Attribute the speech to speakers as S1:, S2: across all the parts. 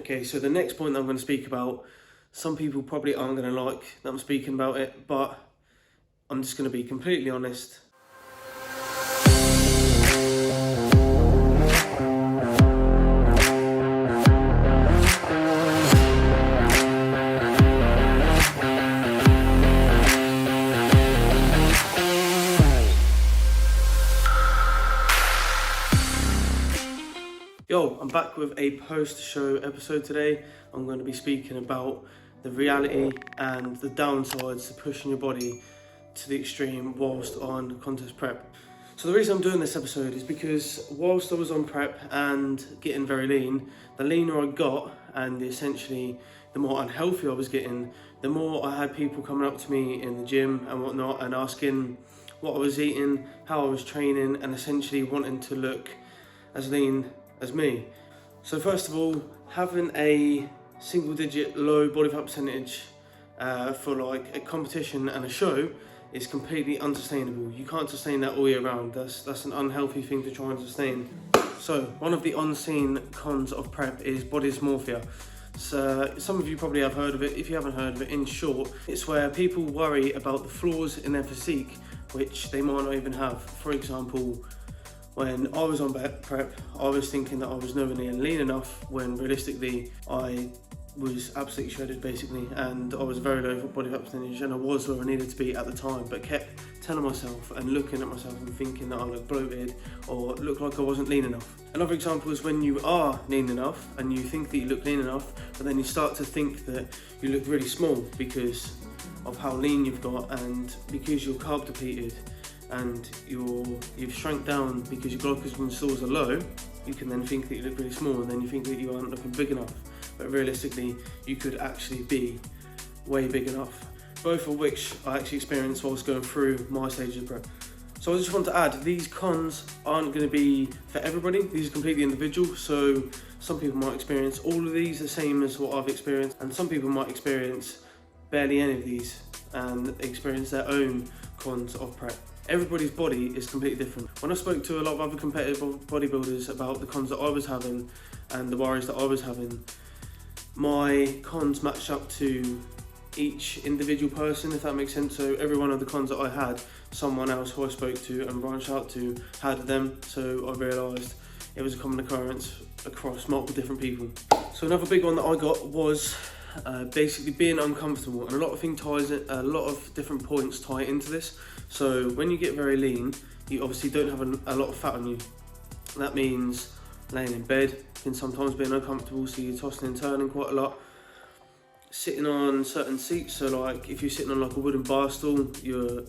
S1: Okay, so the next point that I'm going to speak about, some people probably aren't going to like that I'm speaking about it, but I'm just going to be completely honest. Yo, I'm back with a post-show episode today. I'm going to be speaking about the reality and the downsides to pushing your body to the extreme whilst on contest prep. So the reason I'm doing this episode is because whilst I was on prep and getting very lean, the leaner I got and essentially the more unhealthy I was getting, the more I had people coming up to me in the gym and whatnot and asking what I was eating, how I was training, and essentially wanting to look as lean as me. So first of all, having a single digit low body fat percentage for like a competition and a show is completely unsustainable. You can't sustain that all year round. That's an unhealthy thing to try and sustain. So one of the unseen cons of prep is body dysmorphia. So some of you probably have heard of it. If you haven't heard of it, in short, it's where people worry about the flaws in their physique which they might not even have. For example, when I was on prep, I was thinking that I was nowhere near lean enough when realistically I was absolutely shredded basically, and I was very low body fat percentage and I was where I needed to be at the time, but kept telling myself and looking at myself and thinking that I looked bloated or looked like I wasn't lean enough. Another example is when you are lean enough and you think that you look lean enough, but then you start to think that you look really small because of how lean you've got and because you're carb depleted and you've shrunk down because your glycogen stores are low. You can then think that you look really small and then you think that you aren't looking big enough, but realistically you could actually be way big enough, both of which I actually experienced whilst going through my stage of prep. So I just want to add, these cons aren't going to be for everybody. These are completely individual, so some people might experience all of these the same as what I've experienced, and some people might experience barely any of these and experience their own cons of prep. Everybody's body is completely different. When I spoke to a lot of other competitive bodybuilders about the cons that I was having and the worries that I was having, my cons matched up to each individual person, if that makes sense. So every one of the cons that I had, someone else who I spoke to and branched out to had them. So I realised it was a common occurrence across multiple different people. So another big one that I got was basically being uncomfortable, and a lot of different points tie into this. So when you get very lean, you obviously don't have a lot of fat on you. That means laying in bed can sometimes be uncomfortable, so you're tossing and turning quite a lot. Sitting on certain seats, so like if you're sitting on like a wooden bar stool, your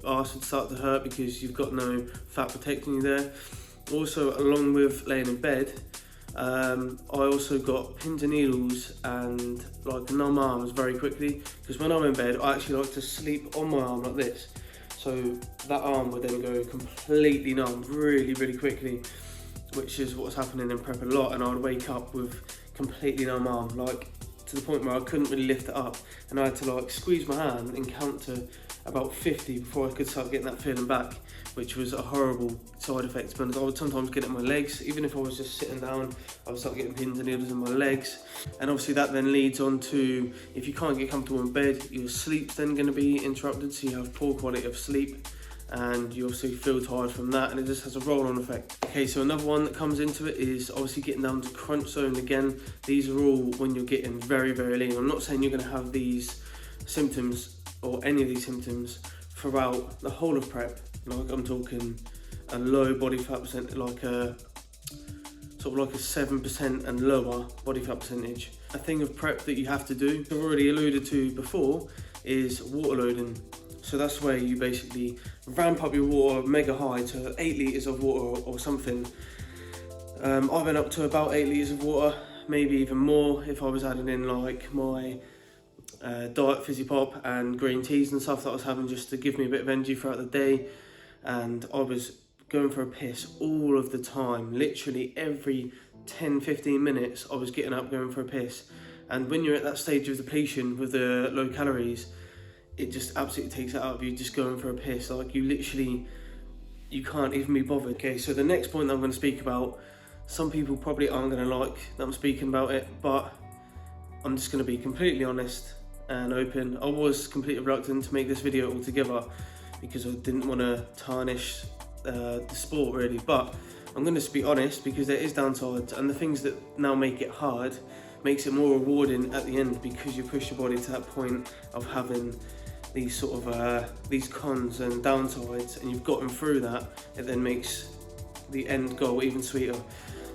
S1: arse would start to hurt because you've got no fat protecting you there. Also, along with laying in bed, I also got pins and needles and like numb arms very quickly, because when I'm in bed I actually like to sleep on my arm like this, so that arm would then go completely numb really quickly, which is what's happening in prep a lot, and I would wake up with completely numb arm, like to the point where I couldn't really lift it up, and I had to like squeeze my hand and count to about 50 before I could start getting that feeling back, which was a horrible side effect. But I would sometimes get it in my legs, even if I was just sitting down, I would start getting pins and needles in my legs. And obviously that then leads on to, if you can't get comfortable in bed, your sleep's then going to be interrupted, so you have poor quality of sleep and you also feel tired from that, and it just has a roll-on effect. Okay, so another one that comes into it is obviously getting down to crunch zone again. These are all when you're getting very lean. I'm not saying you're going to have these symptoms or any of these symptoms throughout the whole of prep. Like I'm talking a low body fat percent, like a sort of like a 7% and lower body fat percentage. A thing of prep that you have to do, I've already alluded to before, is water loading. So that's where you basically ramp up your water mega high to 8 litres of water or something. I went up to about 8 litres of water, maybe even more if I was adding in like my diet fizzy pop and green teas and stuff that I was having just to give me a bit of energy throughout the day. And I was going for a piss all of the time, literally every 10-15 minutes I was getting up going for a piss. And when you're at that stage of depletion with the low calories, it just absolutely takes it out of you just going for a piss. Like you can't even be bothered. Okay, so the next point that I'm going to speak about, some people probably aren't going to like that I'm speaking about it, but I'm just going to be completely honest and open. I was completely reluctant to make this video altogether because I didn't want to tarnish the sport really, but I'm going to just be honest because there is downsides, and the things that now make it hard makes it more rewarding at the end, because you push your body to that point of having these sort of these cons and downsides, and you've gotten through that. It then makes the end goal even sweeter.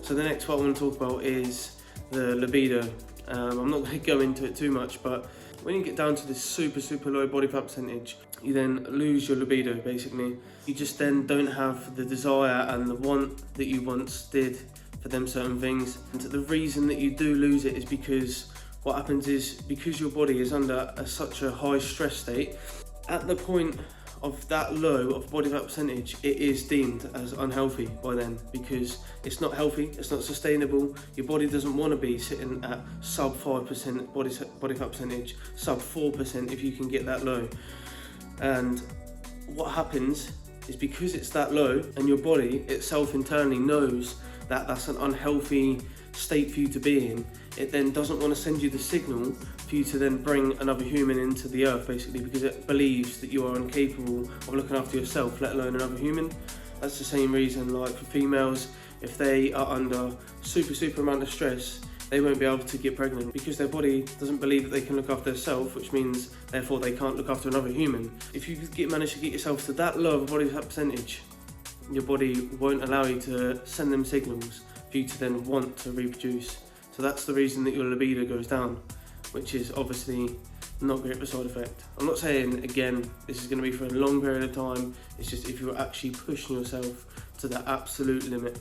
S1: So the next what I want to talk about is the libido. I'm not going to go into it too much, but when you get down to this super low body fat percentage, you then lose your libido basically. You just then don't have the desire and the want that you once did for them certain things. And the reason that you do lose it is because what happens is, because your body is under such a high stress state, at the point of that low of body fat percentage, it is deemed as unhealthy by then, because it's not healthy, it's not sustainable. Your body doesn't want to be sitting at sub 5% body fat percentage, sub 4% if you can get that low. And what happens is, because it's that low and your body itself internally knows that that's an unhealthy state for you to be in, it then doesn't want to send you the signal for you to then bring another human into the earth basically, because it believes that you are incapable of looking after yourself, let alone another human. That's the same reason, like for females, if they are under super amount of stress, they won't be able to get pregnant because their body doesn't believe that they can look after themselves, which means therefore they can't look after another human. If you manage to get yourself to that low of a body fat percentage, your body won't allow you to send them signals for you to then want to reproduce. So that's the reason that your libido goes down, which is obviously not great for side effect. I'm not saying, again, this is going to be for a long period of time. It's just if you're actually pushing yourself to the absolute limit.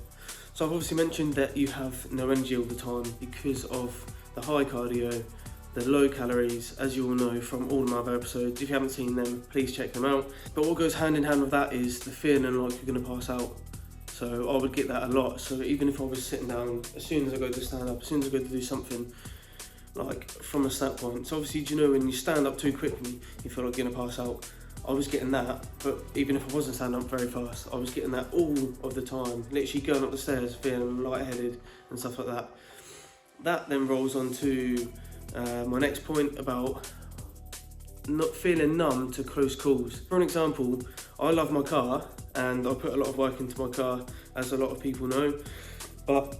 S1: So I've obviously mentioned that you have no energy all the time because of the high cardio, the low calories, as you all know from all of my other episodes. If you haven't seen them, please check them out. But what goes hand in hand with that is the feeling like you're going to pass out. So I would get that a lot. So even if I was sitting down, as soon as I go to stand up, as soon as I go to do something, like from a snap point. So obviously, do you know when you stand up too quickly, you feel like you're going to pass out? I was getting that, but even if I wasn't standing up very fast, I was getting that all of the time. Literally going up the stairs, feeling lightheaded and stuff like that. That then rolls on to my next point about not feeling numb to close calls. For an example, I love my car and I put a lot of work into my car, as a lot of people know, but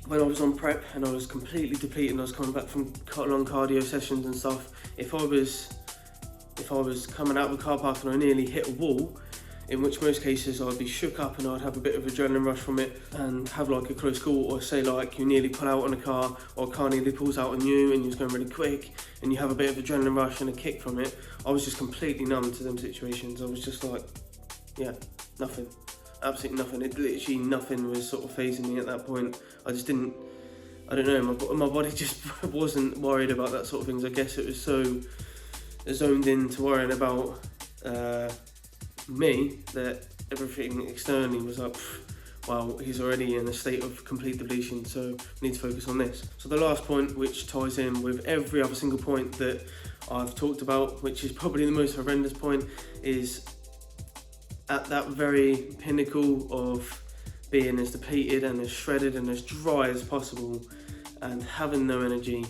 S1: when I was on prep and I was completely depleted and I was coming back from long cardio sessions and stuff, if I was coming out of a car park and I nearly hit a wall, in which most cases I'd be shook up and I'd have a bit of adrenaline rush from it and have like a close call, or say like you nearly pull out on a car, or a car nearly pulls out on you and you're going really quick and you have a bit of adrenaline rush and a kick from it. I was just completely numb to them situations. I was just like, yeah, nothing, absolutely nothing. It literally nothing was sort of phasing me at that point. I just didn't, I don't know, my body just wasn't worried about that sort of things. I guess it was so zoned in to worrying about me that everything externally was like, wow, he's already in a state of complete depletion, so we need to focus on this. So the last point, which ties in with every other single point that I've talked about, which is probably the most horrendous point, is at that very pinnacle of being as depleted and as shredded and as dry as possible and having no energy,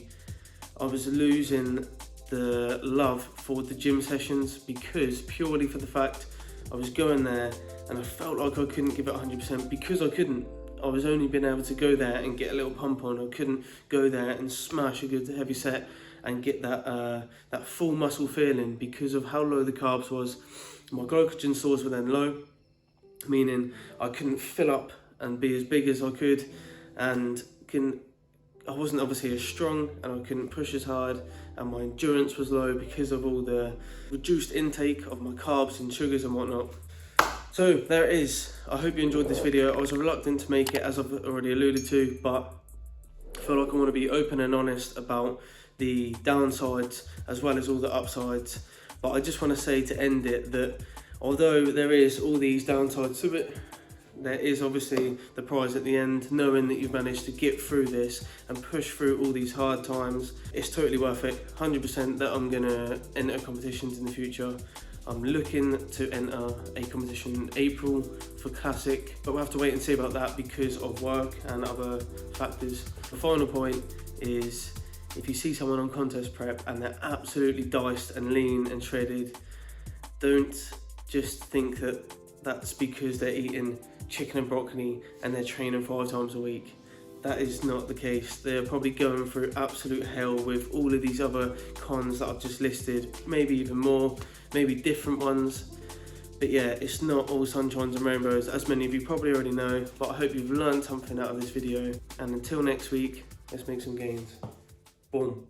S1: I was losing the love for the gym sessions, because purely for the fact I was going there and I felt like I couldn't give it 100% because I couldn't. I was only being able to go there and get a little pump on. I couldn't go there and smash a good heavy set and get that that full muscle feeling because of how low the carbs was. My glycogen stores were then low, meaning I couldn't fill up and be as big as I could, and I wasn't obviously as strong and I couldn't push as hard, and my endurance was low because of all the reduced intake of my carbs and sugars and whatnot. So there it is. I hope you enjoyed this video. I was reluctant to make it, as I've already alluded to, but I feel like I want to be open and honest about the downsides as well as all the upsides. But I just want to say to end it that although there is all these downsides to it, there is obviously the prize at the end, knowing that you've managed to get through this and push through all these hard times. It's totally worth it. 100% that I'm going to enter competitions in the future. I'm looking to enter a competition in April for Classic, but we'll have to wait and see about that because of work and other factors. The final point is if you see someone on contest prep and they're absolutely diced and lean and shredded, don't just think that that's because they're eating chicken and broccoli and they're training 5 times a week. That is not the case. They're probably going through absolute hell with all of these other cons that I've just listed, maybe even more, maybe different ones. But yeah, it's not all sunshines and rainbows, as many of you probably already know, but I hope you've learned something out of this video. And until next week, let's make some gains. Boom.